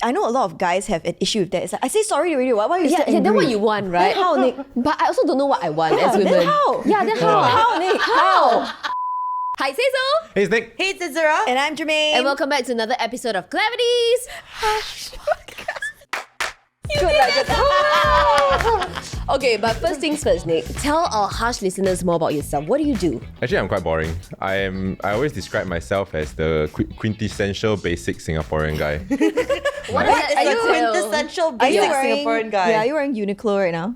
I know a lot of guys have an issue with that. It's like, I say sorry already. Why are you still angry? Then what you want, right? Then how, Nick? But I also don't know what I want as women. Then how? Yeah, then how? How, Nick? How? Hi, Cecil. Hey, it's Nick. Hey, it's Azura. And I'm Germaine. And welcome back to another episode of Clavities. Okay, but first things first, Nick. Tell our harsh listeners more about yourself. What do you do? Actually, I'm quite boring. I always describe myself as the quintessential basic Singaporean guy. What What is the quintessential basic Singaporean guy? Yeah, are you wearing Uniqlo right now?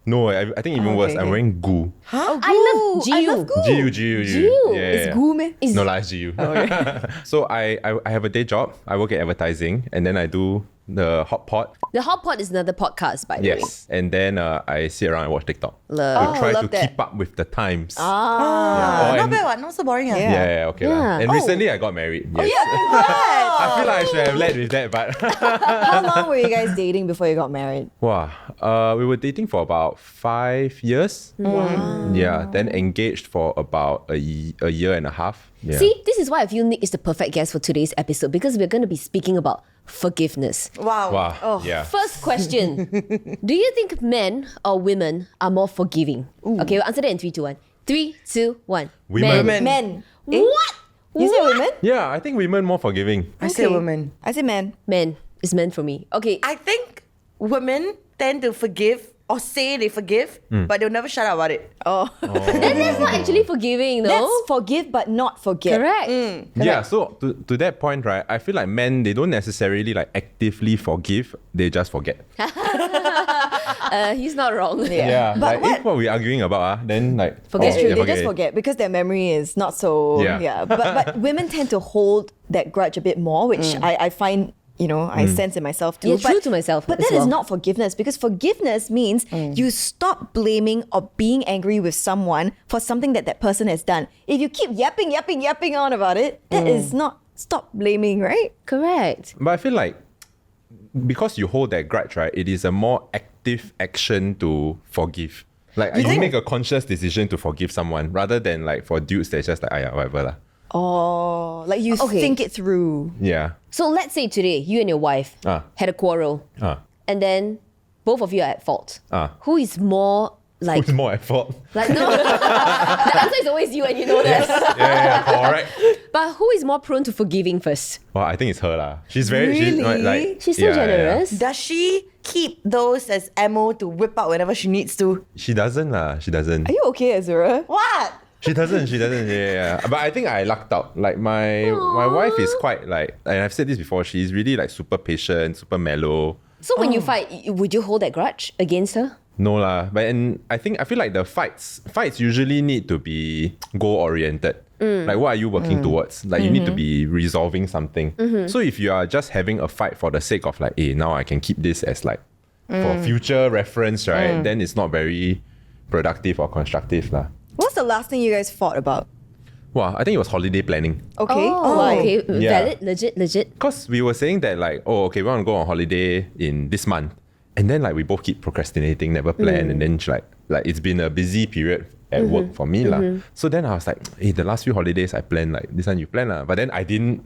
No, I think even worse. okay. I'm wearing GU. Oh, I love GU. I love GU. GU. Yeah, It's goo meh? No, it's GU. So I have a day job. I work at advertising, and then I do the hot pot. The Hot Pot is another podcast, by the way. Yes, and then I sit around and watch TikTok. Love. To try love to that. keep up with the times. Ah. Yeah. Not and- bad, what? Not so boring. Yeah. okay. Yeah. lah. And recently I got married. Yes. I feel like I should have led with that, but How long were you guys dating before you got married? wow. We were dating for about 5 years. Wow. Yeah. Then engaged for about a year and a half. Yeah. See, this is why I feel Nick is the perfect guest for today's episode because we're going to be speaking about forgiveness. Wow. Wow. Yeah. First question. Do you think men or women are more forgiving? Okay, we'll answer that in 3, 2, 1. 3, 2, 1. Women. Men. Men. What? You say women? Yeah, I think women more forgiving. I say women. I say men. Men. It's men for me. Okay. I think women tend to forgive or say they forgive, but they'll never shut up about it. Oh. Then that's not actually forgiving, though. That's forgive but not forget. correct. Yeah, so to that point, right, I feel like men, they don't necessarily like actively forgive, they just forget. He's not wrong. Yeah, But like if what we're arguing about, then like... Forget. It's true. yeah, They just it. forget because their memory is not so. Yeah. But women tend to hold that grudge a bit more, which I find, I sense in myself too. Yeah, true to myself But as that is well. not forgiveness, because forgiveness means you stop blaming or being angry with someone for something that person has done. If you keep yapping on about it, that is not stop blaming, right? Correct. But I feel like because you hold that grudge, right, it is a more active action to forgive. Like you make a conscious decision to forgive someone rather than like for dudes that's just like, yeah, whatever lah. Oh, like you Okay. think it through. Yeah. So let's say today, you and your wife had a quarrel, and then both of you are at fault. Who is more like... Who's more at fault? Like, no. The answer is always you, and you know that. Yeah, correct. But who is more prone to forgiving first? Well, I think it's her lah. She's very... She's, Really? like, She's so generous. Does she keep those as ammo to whip out whenever she needs to? She doesn't lah. She doesn't. Are you okay, Azura? What? She doesn't. Yeah. But I think I lucked out. Like my wife is quite like, and I've said this before, she's really like super patient, super mellow. So when you fight, would you hold that grudge against her? No lah. But and I feel like the fights usually need to be goal oriented. Like what are you working towards? Like you need to be resolving something. So if you are just having a fight for the sake of like, hey, now I can keep this as like for future reference, right? Then it's not very productive or constructive lah. What's the last thing you guys fought about? Wow, I think it was holiday planning. Okay. Oh, okay. Yeah. Valid, legit. Because we were saying that like, oh, okay, we want to go on holiday in this month. And then like we both keep procrastinating, never plan. And then like it's been a busy period at work for me lah. So then I was like, hey, the last few holidays I planned like, this one you plan lah. But then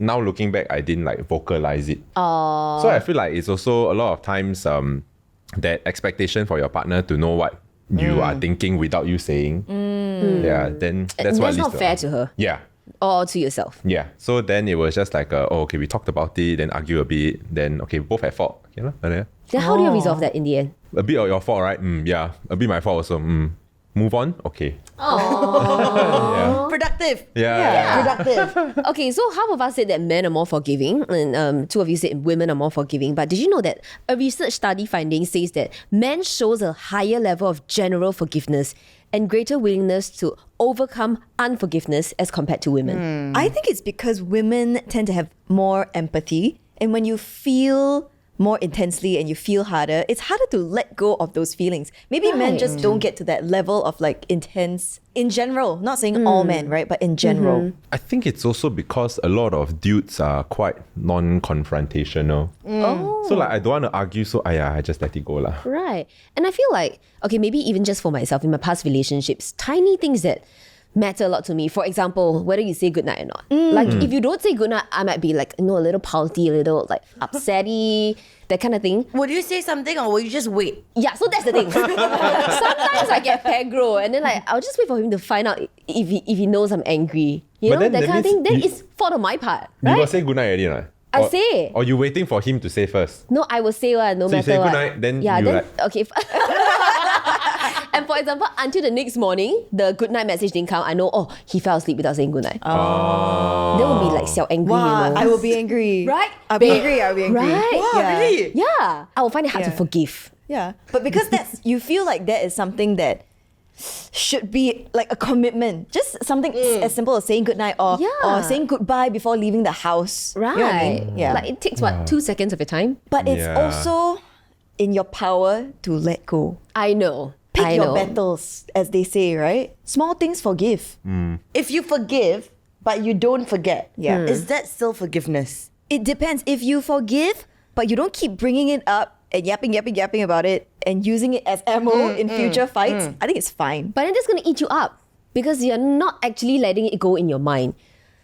now looking back, I didn't like vocalize it. So I feel like it's also a lot of times that expectation for your partner to know what you are thinking without you saying. Yeah, then that's what That's leads not fair to her Yeah. or to yourself. Yeah. So then it was just like, okay, we talked about it, then argue a bit, then okay, both at fault. Okay, lah, like that. Then how do you resolve that in the end? A bit of your fault, right? Yeah. A bit my fault also. Move on? Okay. Productive. Yeah. Productive. Okay, so half of us said that men are more forgiving, and 2 of you said women are more forgiving. But did you know that a research study finding says that men shows a higher level of general forgiveness and greater willingness to overcome unforgiveness as compared to women? I think it's because women tend to have more empathy. And when you feel more intensely and you feel harder, it's harder to let go of those feelings. Maybe men just don't get to that level of like intense in general. Not saying all men, right? But in general. I think it's also because a lot of dudes are quite non-confrontational. So like I don't want to argue, so I just let it go lah. Right. And I feel like, okay, maybe even just for myself in my past relationships, tiny things that matter a lot to me. For example, whether you say goodnight or not. Like if you don't say goodnight, I might be like, a little pouty, a little like upsetty, that kind of thing. Would you say something or will you just wait? Yeah, so that's the thing. Sometimes I get aggro and then like I'll just wait for him to find out if he knows I'm angry. You But know, then that that kind of thing. means Then it's fault on my part. You Right? got say goodnight already, right? I say. Or you waiting for him to say first? No, I will say one, no So you matter say what. goodnight, then yeah, you then like- okay. And for example, until the next morning, the goodnight message didn't come. I know, he fell asleep without saying goodnight. Oh. Then we'll be like, xiao angry, Wow, you know. I will be angry. Right? I'll be Babe. angry. I'll be angry. Right? Wow, Yeah. really? Yeah, I will find it hard to Yeah. forgive. Yeah, but because you feel like that is something that should be like a commitment. Just something as simple as saying goodnight or Yeah. saying goodbye before leaving the house. Right? You know what I mean? Yeah. Like it takes 2 seconds of your time. But it's Yeah. also in your power to let go. I know. Pick I your know. battles, as they say, right? Small things forgive. If you forgive, but you don't forget, Yeah. is that still forgiveness? It depends. If you forgive, but you don't keep bringing it up and yapping about it and using it as ammo in future fights, I think it's fine. But then that's going to eat you up because you're not actually letting it go in your mind.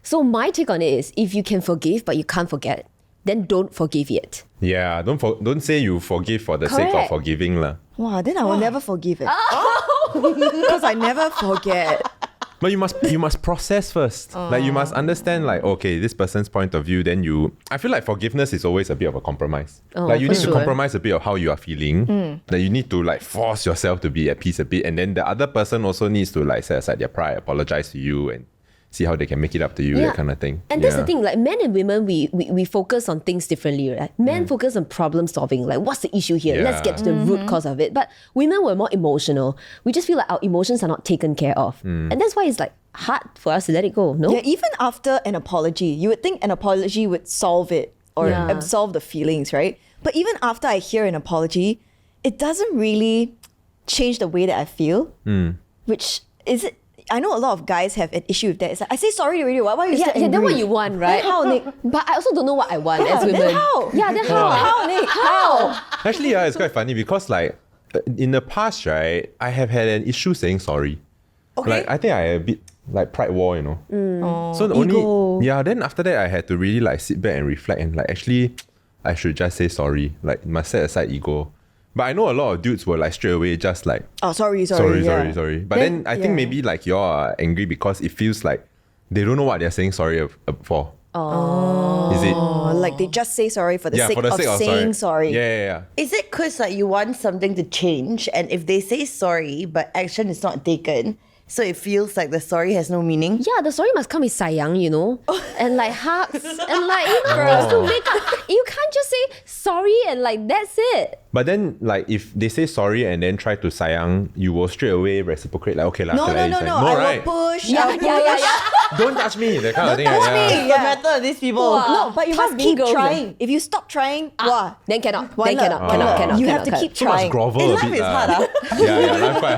So my take on it is, if you can forgive but you can't forget, then don't forgive yet. Yeah, don't say you forgive for the sake of Correct. forgiving lah. Wow, then I will never forgive it. Because I never forget. But you must process first. Like you must understand like, okay, this person's point of view, then I feel like forgiveness is always a bit of a compromise. Like you for need to sure. compromise a bit of how you are feeling. That you need to like force yourself to be at peace a bit. And then the other person also needs to like set aside their pride, apologize to you and see how they can make it up to you, that kind of thing. And that's the Yeah. thing, like men and women, we focus on things differently, right? Men focus on problem solving, like what's the issue here? Let's get to the root cause of it. But women were more emotional. We just feel like our emotions are not taken care of. And that's why it's like hard for us to let it go, no? Yeah, even after an apology, you would think an apology would solve it or Yeah. absolve the feelings, right? But even after I hear an apology, it doesn't really change the way that I feel. Which is it? I know a lot of guys have an issue with that. It's like, I say sorry already. Why are you still Yeah, angry? then what you want, right? Then how, Nick? But I also don't know what I want Yeah, as women. then how? Yeah, then how? How, Nick? How? Actually, it's quite funny because like in the past, right, I have had an issue saying sorry. Okay. Like I think I had a bit like pride war, you know. So the ego. then after that I had to really like sit back and reflect and like actually I should just say sorry. Like must set aside ego. But I know a lot of dudes were like straight away just like Oh, sorry. sorry. Yeah. But then I think maybe like you are angry because it feels like they don't know what they're saying sorry for. Oh. Is it? Oh, like they just say sorry for the sake for the of sake of saying sorry. Yeah. Is it because like you want something to change, and if they say sorry but action is not taken, so it feels like the sorry has no meaning? Yeah, the story must come with sayang, you know, and like hugs, and like, you know, just to make up. You can't just say sorry and like that's it. But then, like, if they say sorry and then try to sayang, you will straight away reciprocate. Like, okay, lah. No, okay, no, lah, no, it's no. like, I right? will push. Yeah, I'll push. yeah. Don't touch me. That kind of thing. touch yeah. me. What's the matter with these people? No, but you Tough must mean keep girls, trying. If you stop trying, wow. Then cannot. Why Then not? cannot. You have to cannot. keep So much trying. grovel a life bit. is lah. hard, Yeah, life quite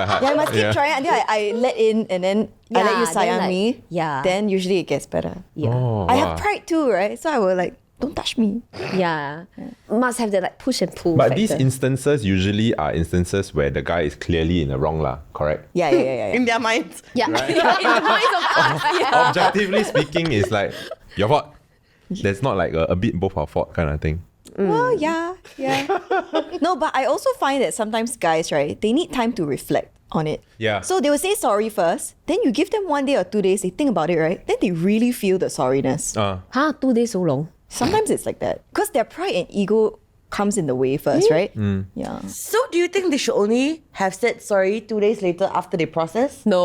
hard. Yeah, I must keep trying until I let in and then I let you Yeah, then sayang like- me. yeah. Then usually it gets better. Yeah. Oh, I wow. have pride too, right? So I will like, don't touch me. Yeah. Must have that like push and pull But factor. these instances usually are instances where the guy is clearly in the wrong, lah. Correct? Yeah. In their minds. yeah. In the minds of us. Yeah. Objectively speaking, it's like your fault. There's not like a bit both our fault kind of thing. Well, yeah. No, but I also find that sometimes guys, right, they need time to reflect on it. Yeah. So they will say sorry first, then you give them 1 day or 2 days, they think about it, right? Then they really feel the sorriness. Huh? 2 days so long? Sometimes it's like that. Because their pride and ego comes in the way first, right? Yeah. So do you think they should only have said sorry 2 days later after they process? No.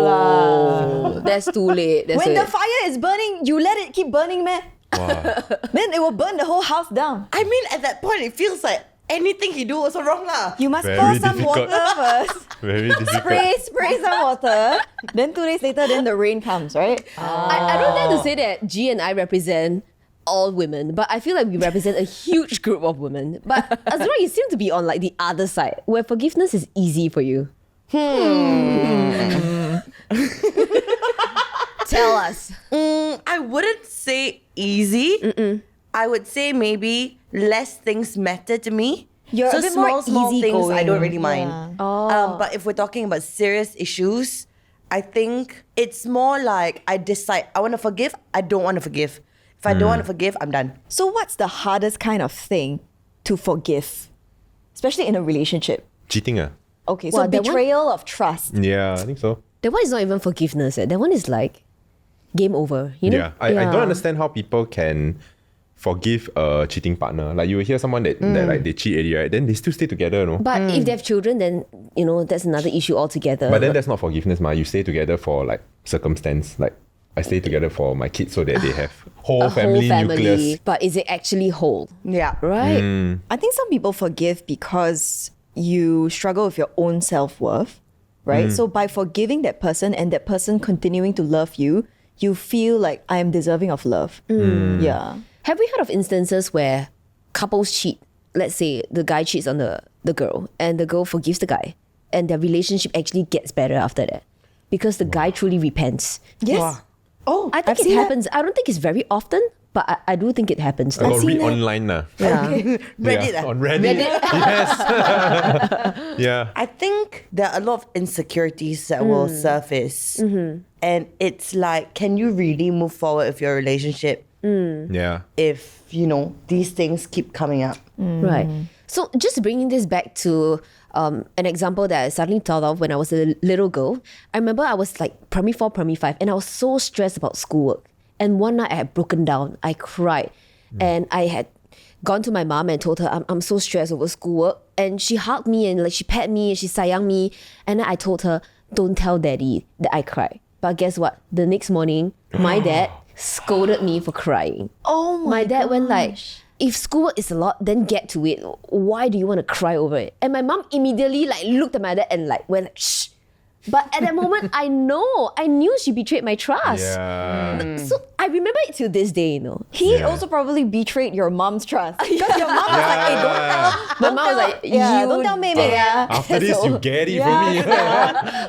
lah. That's too late. That's When too the late. fire is burning, you let it keep burning, man. Wow. Then it will burn the whole house down. I mean, at that point, it feels like anything he do was wrong lah. You must Very pour some difficult. water first. Very difficult. Spray some water. Then 2 days later, then the rain comes, right? I don't dare to say that G and I represent all women, but I feel like we represent a huge group of women. But Azura, you seem to be on like the other side, where forgiveness is easy for you. Tell us. I wouldn't say easy. I would say maybe less things matter to me. You're so a bit more small things I easygoing. don't really mind. Yeah. But if we're talking about serious issues, I think it's more like I decide I want to forgive, I don't want to forgive. If I don't want to forgive, I'm done. So what's the hardest kind of thing to forgive? Especially in a relationship. Cheating. Okay, so Well, that one- betrayal of trust. Yeah, I think so. That one is not even forgiveness. That one is like game over. You know? Yeah, I don't understand how people can forgive a cheating partner. Like you will hear someone that like they cheat already, right? Then they still stay together, you know. But if they have children, then that's another issue altogether. But then that's not forgiveness, ma. You stay together for like circumstance. Like I stay together for my kids so that they have whole a family whole family. nucleus. But is it actually whole? Yeah. Right? I think some people forgive because you struggle with your own self-worth, right? So by forgiving that person and that person continuing to love you, you feel like I am deserving of love. Yeah. Have we heard of instances where couples cheat? Let's say the guy cheats on the girl and the girl forgives the guy and their relationship actually gets better after that because the guy truly repents. Yes. Wow. Oh, I think I've it seen that. happens. I don't think it's very often, but I do think it happens. I got seen read that. online. Yeah. Reddit. Yeah, on Reddit. Yes. Yeah. I think there are a lot of insecurities that will surface. And it's like, can you really move forward with your relationship Yeah. if, these things keep coming up? Right. So just bringing this back to an example that I suddenly thought of when I was a little girl. I remember I was like primary 4, primary 5, and I was so stressed about schoolwork. And one night I had broken down. I cried. And I had gone to my mom and told her, I'm so stressed over schoolwork. And she hugged me and like she pet me and she sayang me. And then I told her, don't tell daddy that I cried. But guess what? The next morning, my dad scolded me for crying. Oh my dad went like, gosh. if schoolwork is a lot, then get to it. Why do you want to cry over it? And my mom immediately like looked at my dad and like went like, shh. But at that moment, I knew she betrayed my trust. Yeah. So I remember it to this day, He Yeah. also probably betrayed your mom's trust. Because your mom was like, hey, don't tell. My mom was like, don't tell me, yeah. After this, you get it from me.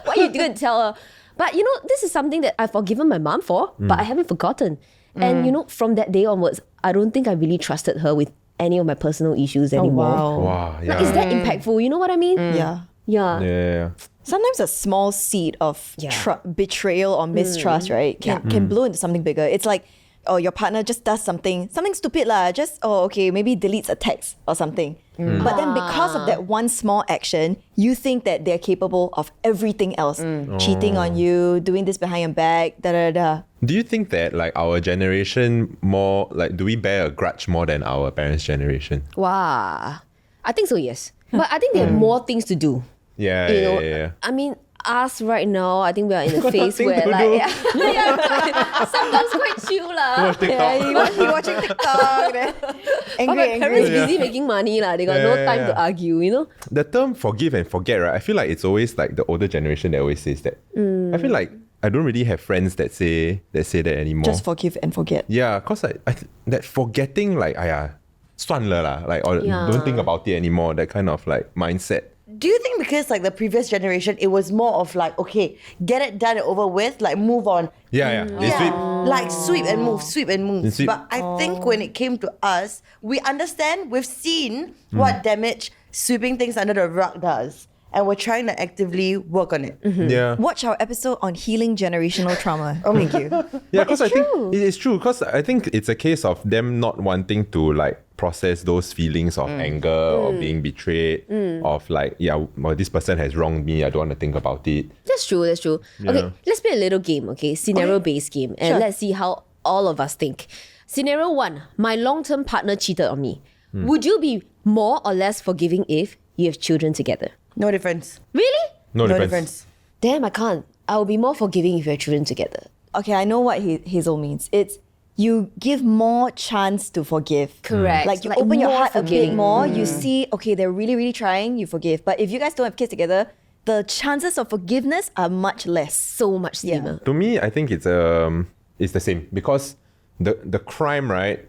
Why you didn't tell her? But this is something that I've forgiven my mom for, but I haven't forgotten. And from that day onwards, I don't think I really trusted her with any of my personal issues anymore. Wow. Yeah. Like, is that impactful? You know what I mean? Yeah. Yeah. Yeah. Sometimes a small seed of betrayal or mistrust, right, can blow into something bigger. It's like, oh, your partner just does something stupid lah. Just, maybe deletes a text or something. But then because of that one small action, you think that they're capable of everything else. Cheating on you, doing this behind your back, da. Do you think that like our generation more like do we bear a grudge more than our parents' generation? Wow. I think so, yes. But I think they have more things to do. Yeah. You know, Yeah. I mean, us right now, I think we are in a phase nothing where to like, do. sometimes quite chill lah. Watch TikTok. He watching TikTok. Then But angry, my parents angry. busy making money lah. They got no Yeah, time yeah. to argue, The term forgive and forget, right? I feel like it's always like the older generation that always says that. I feel like I don't really have friends that say that anymore. Just forgive and forget. Yeah, cause that forgetting like 算了啦, like or Yeah. don't think about it anymore. That kind of like mindset. Do you think because like the previous generation, it was more of like, okay, get it done and over with, like move on. Yeah. They sweep. Like sweep and move, sweep and move. And sweep. But I think when it came to us, we understand, we've seen what damage sweeping things under the rug does. And we're trying to actively work on it. Yeah. Watch our episode on healing generational trauma. Thank you. Yeah, because I think it is true. Because I think it's a case of them not wanting to like process those feelings of anger or being betrayed, of like, well, this person has wronged me. I don't want to think about it. That's true. Okay, let's play a little game, okay? Scenario-based game. And let's see how all of us think. Scenario 1, my long-term partner cheated on me. Would you be more or less forgiving if you have children together? No difference. Really? No No difference. difference. Damn, I can't. I will be more forgiving if you have children together. Okay, I know what Hazel means. It's you give more chance to forgive. Correct. Like you Like open your more heart a bit forgiving. more. You see, okay, they're really, really trying, you forgive. But if you guys don't have kids together, the chances of forgiveness are much less. So much slimmer. To me, I think it's the same because the crime, right,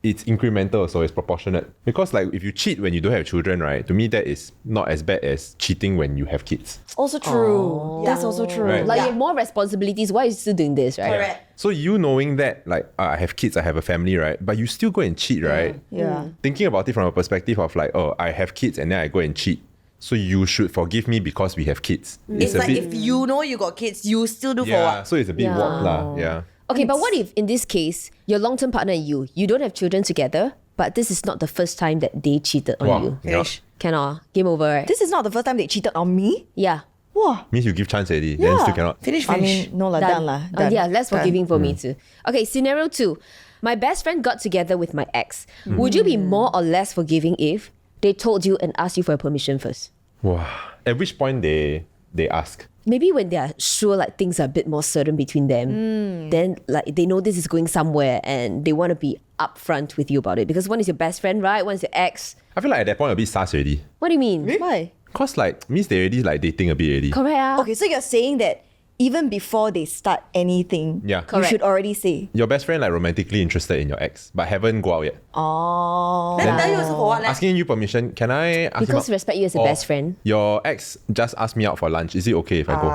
it's incremental, so it's proportionate. Because like if you cheat when you don't have children, right, to me that is not as bad as cheating when you have kids. Also true. That's also true. Right. Like you have more responsibilities. Why are you still doing this, right? Correct. So you knowing that like I have kids, I have a family, right, but you still go and cheat, right? Yeah. Thinking about it from a perspective of like, oh, I have kids and then I go and cheat. so you should forgive me because we have kids. It's like if you know you got kids, you still do for yeah, what? so it's a bit warped lah. Yeah. Okay, but what if in this case, your long-term partner and you don't have children together, but this is not the first time that they cheated on Wow. you? Finish. Cannot. Game over, right? This is not the first time they cheated on me. Yeah. Wow. Means you give chance already, then still cannot. Finish. I mean, no lah, done lah. Done. Yeah, less forgiving for Mm. me too. Okay, scenario 2. My best friend got together with my ex. Would you be more or less forgiving if they told you and asked you for permission first? Wow. At which point they ask? Maybe when they are sure like things are a bit more certain between them, then like they know this is going somewhere and they want to be upfront with you about it. Because one is your best friend, right? One is your ex. I feel like at that point a bit sus already. What do you mean? Why? Cause like means they already like dating a bit already. Correct. Ah. Okay, so you're saying that even before they start anything, Yeah. you Correct. should already say, Your best friend like romantically interested in your ex, but haven't go out yet. oh. Then tell you also for what? Like, Asking you permission, can I ask Because him out? respect you as a Or best friend. Your ex just asked me out for lunch. Is it okay if I go?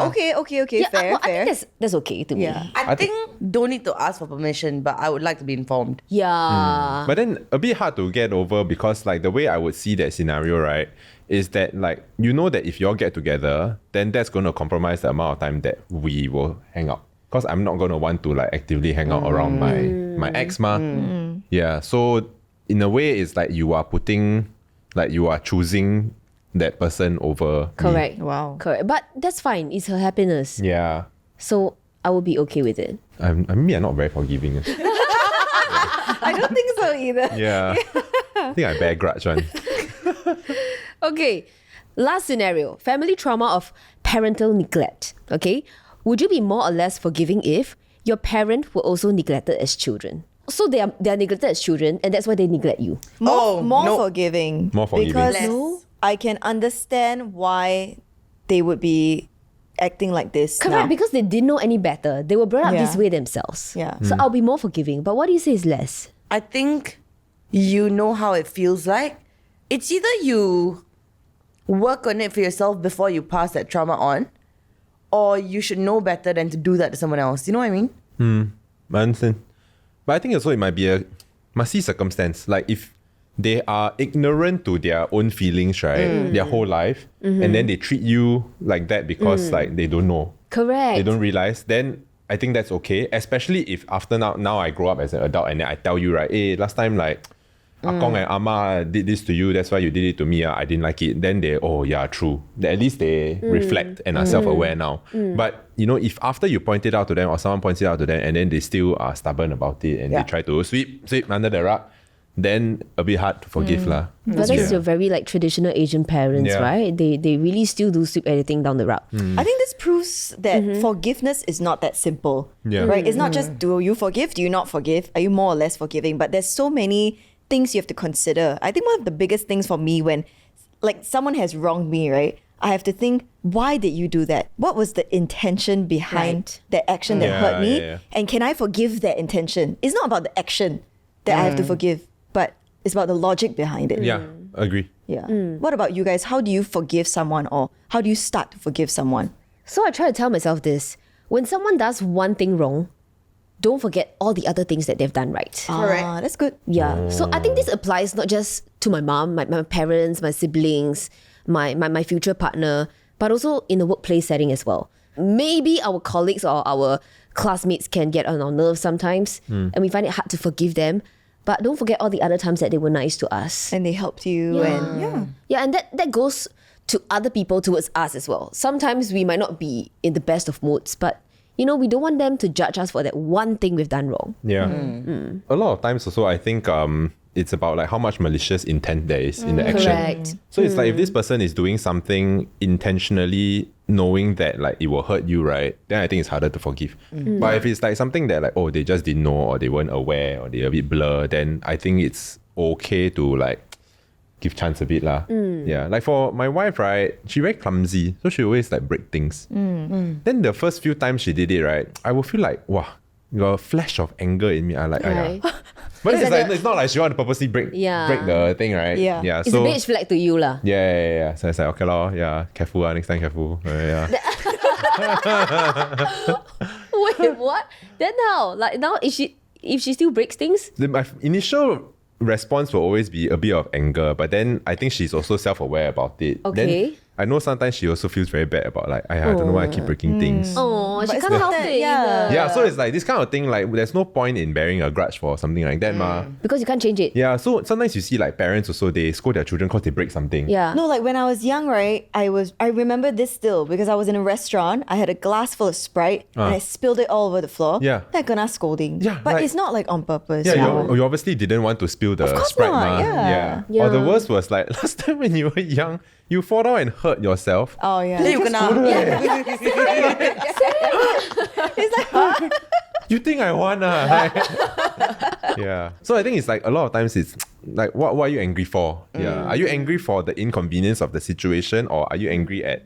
Okay, Yeah, fair, well, fair. I think that's okay to Yeah. me. I think don't need to ask for permission, but I would like to be informed. Yeah. But then a bit hard to get over because like the way I would see that scenario, right, is that like you know that if you all get together, then that's going to compromise the amount of time that we will hang out. Because I'm not going to want to like actively hang out around my ex ma. Yeah. So in a way, it's like you are choosing that person over me. Correct. Wow. Correct. But that's fine. It's her happiness. Yeah. So I will be okay with it. I mean, I'm not very forgiving. I don't think so either. Yeah. I think I bear grudge one. Okay. Last scenario. Family trauma of parental neglect. Okay. Would you be more or less forgiving if your parent were also neglected as children? So they are neglected as children and that's why they neglect you. More no. forgiving. More forgiving. Because Less. I can understand why they would be acting like this Correct, now. because they didn't know any better. They were brought up Yeah. this way themselves. Yeah. So I'll be more forgiving. But what do you say is less? I think you know how it feels like. It's either you work on it for yourself before you pass that trauma on, or you should know better than to do that to someone else. You know what I mean? I understand. But I think also it must see circumstance. Like if they are ignorant to their own feelings, right? Their whole life. And then they treat you like that because like they don't know. Correct. They don't realize. Then I think that's okay. Especially if after now I grow up as an adult and then I tell you, right, hey, last time like Akong and Ama did this to you, that's why you did it to me, I didn't like it. Then they, oh yeah, true. At least they reflect and are self-aware now. But you know, if after you point it out to them or someone points it out to them and then they still are stubborn about it and Yeah. they try to sweep under the rug, then a bit hard to forgive lah. But that's your very like traditional Asian parents, Yeah. right? They really still do sweep everything down the rug. I think this proves that forgiveness is not that simple. Yeah. Right? It's not just do you forgive, do you not forgive? Are you more or less forgiving? But there's so many things you have to consider. I think one of the biggest things for me when like someone has wronged me, right? I have to think, why did you do that? What was the intention behind Right. that action that Yeah, hurt me? yeah. And can I forgive that intention? It's not about the action that I have to forgive, but it's about the logic behind it. Yeah, agree. Yeah. What about you guys? How do you forgive someone or how do you start to forgive someone? So I try to tell myself this. When someone does one thing wrong, don't forget all the other things that they've done right. Correct. Ah, that's good. Yeah. So I think this applies not just to my mom, my parents, my siblings, my future partner, but also in the workplace setting as well. Maybe our colleagues or our classmates can get on our nerves sometimes and we find it hard to forgive them. But don't forget all the other times that they were nice to us. And they helped you and yeah. Yeah, and that goes to other people towards us as well. Sometimes we might not be in the best of moods, but you know, we don't want them to judge us for that one thing we've done wrong. Yeah. A lot of times also I think it's about like how much malicious intent there is in the action. Correct. So it's like if this person is doing something intentionally knowing that like it will hurt you, right? Then I think it's harder to forgive. But if it's like something that like, oh, they just didn't know or they weren't aware or they're a bit blur, then I think it's okay to like give chance a bit lah. Yeah. Like for my wife, right, she very clumsy. So she always like break things. Then the first few times she did it, right, I will feel like, wow, got a flash of anger in me. I like, Right. But It's it's like like it's not like she want to purposely break Yeah. the thing, right? Yeah. Yeah. It's So a beige flag to you lah. yeah. So it's like, okay lor, yeah, careful next time careful. Yeah. Wait, what? Then how? Like now, if she still breaks things? My initial response will always be a bit of anger, but then I think she's also self-aware about it. Okay. Then I know sometimes she also feels very bad about like, I don't know why I keep breaking things. Oh, she But can't it's help not that- it. yeah. Yeah, so it's like this kind of thing, like there's no point in bearing a grudge for something like that, ma. Because you can't change it. Yeah, so sometimes you see like parents also, they scold their children because they break something. Yeah. No, like when I was young, right? I remember this still because I was in a restaurant. I had a glass full of Sprite and I spilled it all over the floor. Yeah. Then I kena scolding. Yeah, but like- it's not like on purpose. Yeah, you know? you obviously didn't want to spill the course Sprite, not, ma. yeah. Yeah. Or the worst was like last time when you were young, you fall down and hurt yourself. Oh yeah. Then you kena. It's like, huh? You think I want Yeah. So I think it's like a lot of times it's like what are you angry for? Yeah. Are you angry for the inconvenience of the situation, or are you angry at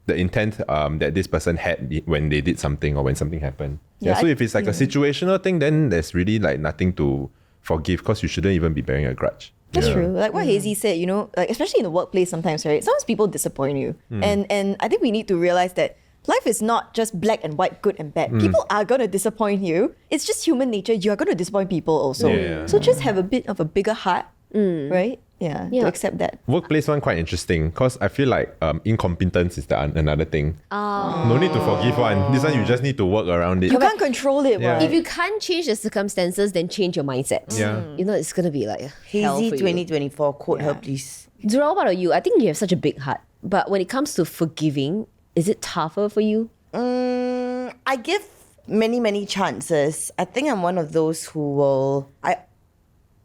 the intent that this person had when they did something or when something happened? Yeah. Yeah, So if it's like a situational thing, then there's really like nothing to forgive because you shouldn't even be bearing a grudge. That's Yeah. true. Like what Hazy said, you know, like especially in the workplace sometimes, right? Sometimes people disappoint you. And I think we need to realize that life is not just black and white, good and bad. People are going to disappoint you. It's just human nature. You're going to disappoint people also. Yeah. So just have a bit of a bigger heart, right? Yeah, Yeah. to accept that. Workplace one quite interesting because I feel like incompetence is another thing. No need to forgive one. This one you just need to work around it. You can't control it, Yeah. right? If you can't change the circumstances, then change your mindset. Yeah. You know, it's gonna be like hell Hazy for you. 2024, quote her please. Zura, what about you? I think you have such a big heart. But when it comes to forgiving, is it tougher for you? I give many chances. I think I'm one of those who will.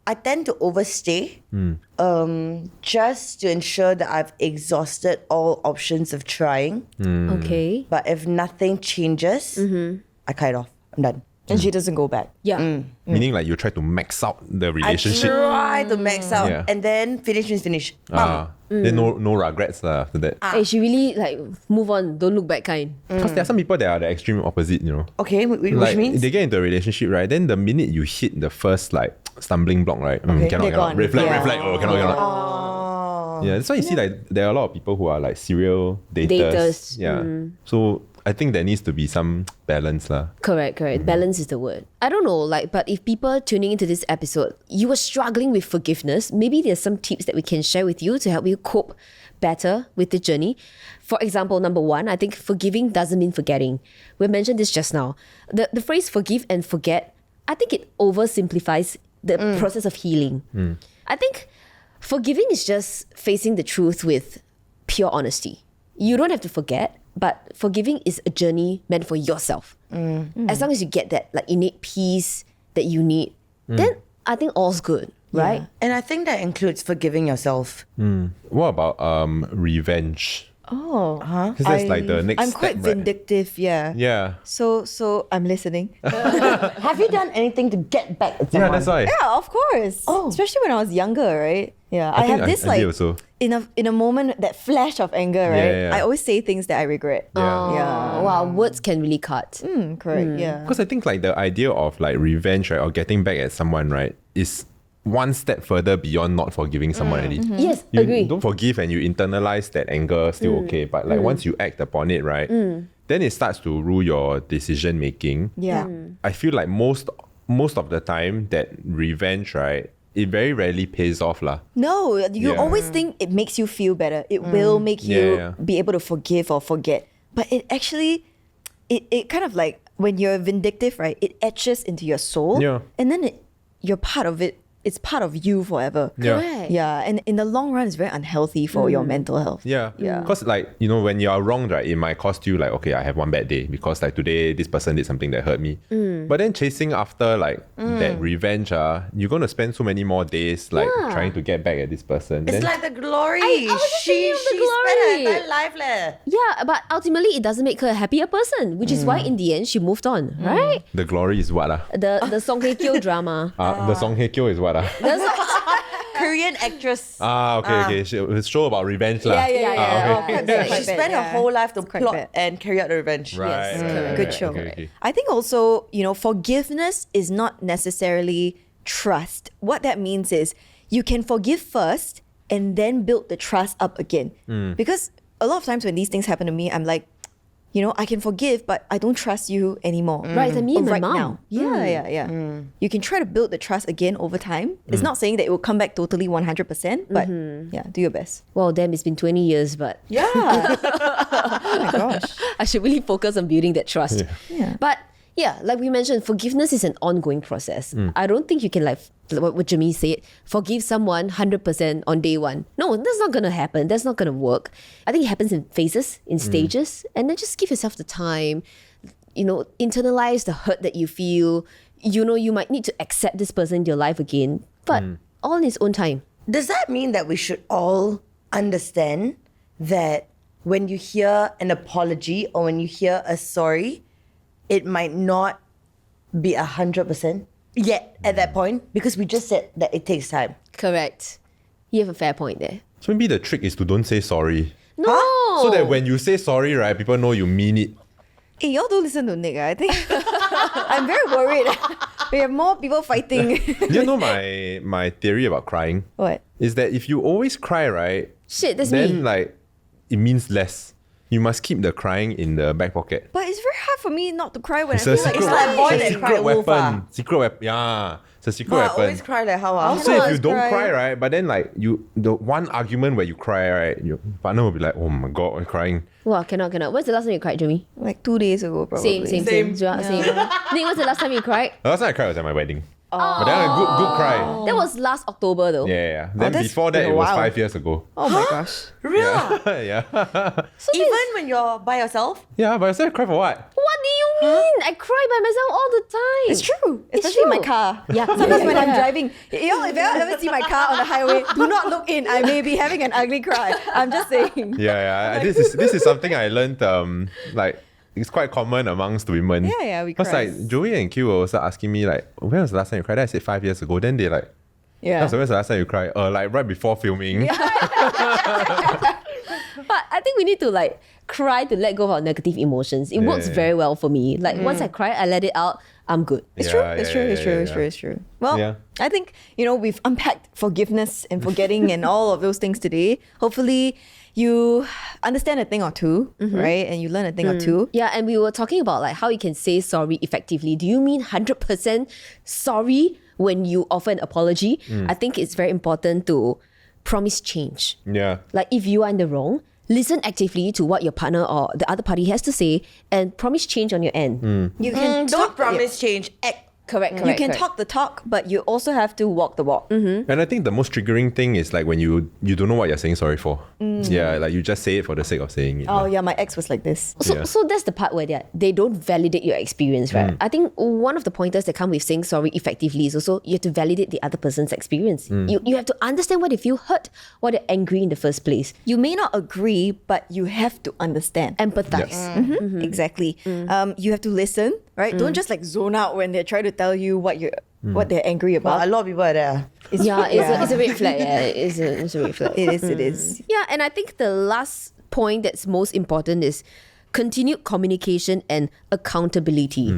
I tend to overstay, just to ensure that I've exhausted all options of trying. Okay. But if nothing changes, I cut it off. I'm done. and she doesn't go back. Yeah. Meaning like you try to max out the I relationship. try to max out, Yeah. and then finish. Then no regrets after that. Hey, she really like move on, don't look back kind. Because there are some people that are the extreme opposite, you know. Okay, which Like means they get into a relationship, right? Then the minute you hit the first like stumbling block, right? Okay. Cannot. They're gone. Red flag, Yeah. red flag. Oh, cannot. Yeah, that's why you see like there are a lot of people who are like serial daters. Daters. Yeah. So I think there needs to be some balance lah. Correct. Balance is the word. I don't know, like, but if people tuning into this episode, you were struggling with forgiveness, maybe there's some tips that we can share with you to help you cope better with the journey. For example, number one, I think forgiving doesn't mean forgetting. We mentioned this just now. The phrase forgive and forget, I think it oversimplifies the process of healing. I think forgiving is just facing the truth with pure honesty. You don't have to forget, but forgiving is a journey meant for yourself. As long as you get that like innate peace that you need, then I think all's good, right? Yeah. and I think that includes forgiving yourself. What about revenge? Oh, Because that's like the next I'm quite step, right? vindictive, yeah. Yeah. So I'm listening. Have you done anything to get back at someone? Yeah, that's why. Yeah, of course. Oh. Especially when I was younger, right? Yeah, I think have this I like did also. in a moment, that flash of anger, right? Yeah. I always say things that I regret. Yeah. Yeah. Wow, words can really cut. Correct. Yeah. Because I think like the idea of like revenge, right, or getting back at someone, right, is one step further beyond not forgiving someone already. Yes, You agree. don't forgive and you internalize that anger, still okay. But like once you act upon it, right, then it starts to rule your decision making. Yeah. I feel like most of the time that revenge, right, it very rarely pays off lah. No, you Yeah. always think it makes you feel better. It will make you Yeah. be able to forgive or forget. But it actually, it kind of like when you're vindictive, right? It etches into your soul. Yeah. And then you're part of it. It's part of you forever. Yeah. Correct. Yeah. And in the long run, it's very unhealthy for your mental health. Yeah. Yeah. Because like, you know, when you are wronged, right, it might cost you like, okay, I have one bad day because like today this person did something that hurt me. But then chasing after like that revenge, you're going to spend so many more days like trying to get back at this person. It's Then- like the glory. I was just she thinking of the spent her glory. entire life leh. Yeah, but ultimately it doesn't make her a happier person, which is why in the end she moved on, right? the glory is what? The Song Hye Kyo drama. The Song Hye Kyo is what? Korean actress. Okay. It's a show about revenge lah. Yeah. okay. Oh, that's quite She bad, spent her yeah. whole life to It's quite plot bad. and carry out the revenge. Right, Yes, right, good right, show. okay. I think also, forgiveness is not necessarily trust. What that means is you can forgive first and then build the trust up again. Because a lot of times when these things happen to me, I'm like, I can forgive, but I don't trust you anymore. Right, and me and my right mom. now. Yeah. You can try to build the trust again over time. It's not saying that it will come back totally 100%, but do your best. Well, damn, it's been 20 years, but Yeah. Oh my gosh. I should really focus on building that trust. Yeah. But yeah, like we mentioned, forgiveness is an ongoing process. I don't think you can, like what Germaine said, forgive someone 100% on day one. No, that's not going to happen. That's not going to work. I think it happens in phases, in stages, and then just give yourself the time, internalize the hurt that you feel. You might need to accept this person in your life again, but all in its own time. Does that mean that we should all understand that when you hear an apology or when you hear a sorry, it might not be 100% yet at that point? Because we just said that it takes time. Correct. You have a fair point there. So maybe the trick is to don't say sorry. No! So that when you say sorry, right, people know you mean it. Hey, y'all don't listen to Nick. I think I'm very worried. We have more people fighting. You know my theory about crying? What? Is that if you always cry, right, Shit, that's then me. like it means less. You must keep the crying in the back pocket. But it's very hard for me not to cry when It's I a feel like secret, it's like boy it's a that cried secret wolf, weapon. Secret weapon. Yeah, it's a secret But I weapon. always cry like how Also- So if you always don't cry. cry, right, but then like the one argument where you cry, right, your partner will be like, oh my god, I'm crying. Wow, cannot. When's the last time you cried, Jeremy? like 2 days ago, probably. Same. Zua, same. Nick, when's the last time you cried? The last time I cried was at my wedding. But then a good cry. That was last October though. Yeah. Then that's before that, been it a was while. 5 years ago. Oh my gosh. Real? Yeah. Even when you're by yourself? Yeah, but I said cry for what? What do you mean? I cry by myself all the time. It's true. It's Especially in my true. car. Yeah. Sometimes when I'm driving, if you ever see my car on the highway, do not look in. I may be having an ugly cry. I'm just saying. Yeah. This is something I learned. Like it's quite common amongst women. Yeah, we Because cry. like Joey and Q were also asking me like, when was the last time you cried? Then I said 5 years ago. Then they like, Yeah. so when's the last time you cried? Like right before filming. But I think we need to like cry to let go of our negative emotions. It works Yeah. very well for me. Like once I cry, I let it out, I'm good. It's Yeah, true. yeah, It's yeah. true. Well, Yeah. I think, we've unpacked forgiveness and forgetting and all of those things today. Hopefully you understand a thing or two, right? And you learn a thing or two. Yeah, and we were talking about like how you can say sorry effectively. Do you mean 100% sorry when you offer an apology? I think it's very important to promise change. Yeah. Like if you are in the wrong, listen actively to what your partner or the other party has to say and promise change on your end. You can Don't promise change. Act. Correct. You can talk the talk, but you also have to walk the walk. And I think the most triggering thing is like when you don't know what you're saying sorry for. Yeah, like you just say it for the sake of saying it. Oh yeah, my ex was like this. So that's the part where they don't validate your experience, right? I think one of the pointers that come with saying sorry effectively is also you have to validate the other person's experience. You have to understand why they feel hurt, why they're angry in the first place. You may not agree, but you have to understand. Empathize. Yes. Exactly. You have to listen, right? Don't just like zone out when they're trying to tell you what they're angry Well, about. a lot of people are there. It's a red flag. Yeah, it's a red flag. It is. Yeah, and I think the last point that's most important is continued communication and accountability.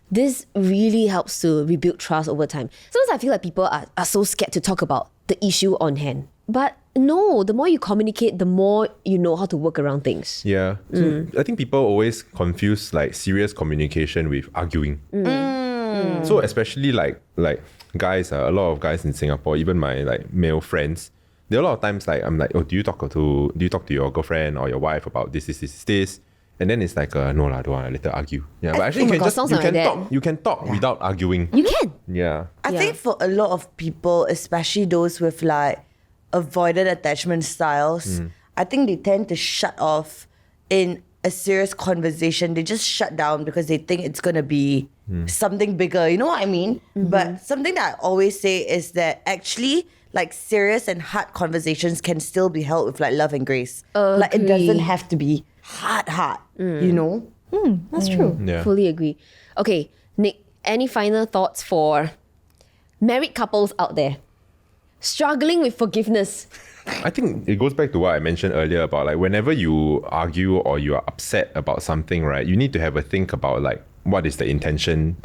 This really helps to rebuild trust over time. Sometimes I feel like people are so scared to talk about the issue on hand. But no, the more you communicate, the more you know how to work around things. Yeah. So I think people always confuse like serious communication with arguing. So especially like guys, a lot of guys in Singapore, even my like male friends, there are a lot of times like I'm like, oh, do you talk to your girlfriend or your wife about this? And then it's like, no lah, don't want, later argue. Yeah, but actually Oh my you God, can sounds you like can that. talk. You can talk without arguing. You can. Yeah. I think for a lot of people, especially those with like avoided attachment styles, I think they tend to shut off in a serious conversation. They just shut down because they think it's going to be something bigger. You know what I mean? But something that I always say is that actually like serious and hard conversations can still be held with like love and grace. Like it doesn't Agree. have to be hard, you know? That's true. Yeah. Fully agree. Okay, Nick, any final thoughts for married couples out there struggling with forgiveness? I think it goes back to what I mentioned earlier about like whenever you argue or you are upset about something, right, you need to have a think about like what is the intention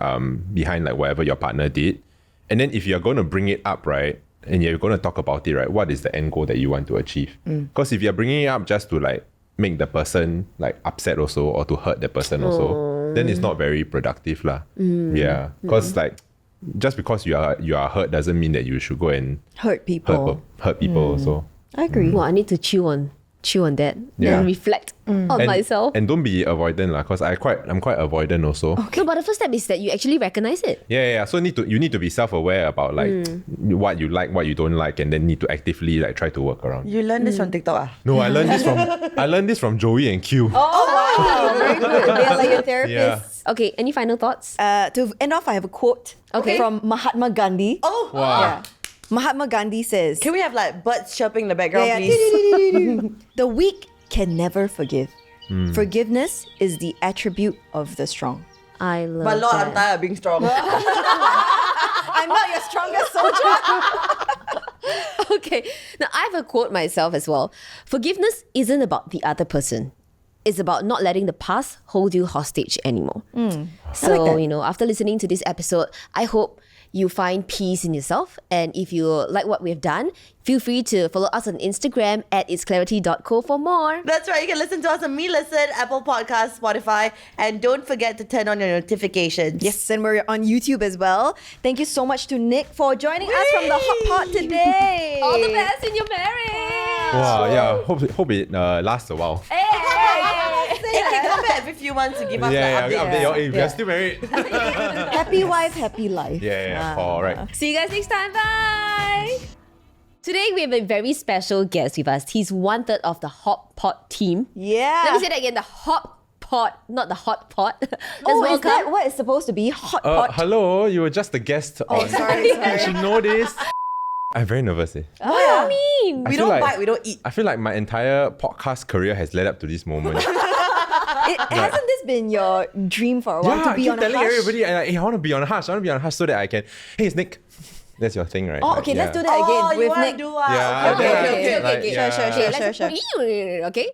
behind like whatever your partner did. And then if you're going to bring it up, right, and you're going to talk about it, right, what is the end goal that you want to achieve? Because if you're bringing it up just to like make the person like upset also, or to hurt the person also, then it's not very productive lah. Yeah, because like just because you are hurt doesn't mean that you should go and Hurt people. hurt people also. I agree. Well, I need to chew on that Yeah. and reflect on myself. And don't be avoidant lah, because I'm quite avoidant also. No, but the first step is that you actually recognize it. Yeah. So you need to be self-aware about like what you like, what you don't like, and then need to actively like try to work around. You learned this from TikTok ah? No, I learned this from Joey and Q. Wow, very good. They are like your therapists. Yeah. Okay, any final thoughts? To end off, I have a quote from Mahatma Gandhi. Oh, Wow. Yeah. Mahatma Gandhi says, can we have like birds chirping in the background, Yeah, please? the weak can never forgive. Forgiveness is the attribute of the strong. I love But Lord, that. I'm tired of being strong. I'm not your strongest soldier. Okay, now I have a quote myself as well. Forgiveness isn't about the other person. It's about not letting the past hold you hostage anymore. So, after listening to this episode, I hope you find peace in yourself. And if you like what we've done, feel free to follow us on Instagram at itsclarity.co for more. That's right. You can listen to us on Me Listen, Apple Podcasts, Spotify, and don't forget to turn on your notifications. Yes, and we're on YouTube as well. Thank you so much to Nick for joining us from the hot pot today. All the best in your marriage. Wow, yeah. Hope it lasts a while. Hey, can come back every few months to give us Yeah, an update. update. If you're still married. Happy wife, happy life. Yeah. All right. See you guys next time. Bye. Today we have a very special guest with us. He's 1/3 of the hot pot team. Yeah. Let me say that again. The hot pot, not the hot pot. Let's Is that welcome. what is supposed to be? Hot pot? Hello, you were just a guest. sorry. You should know this. I'm very nervous. What do you mean? I We feel don't like- bite, we don't eat. I feel like my entire podcast career has led up to this moment. Hasn't this been your dream for a while Yeah, to I be keep on a telling hush? everybody, hey, I want to be on a hush. I want to be on a hush so that I can. Hey, it's Nick. That's your thing, right? Oh, Like, okay, let's yeah. do that again Oh, you with want Nick. to do Yeah, okay, then okay, okay. like, Sure. Let's- Okay.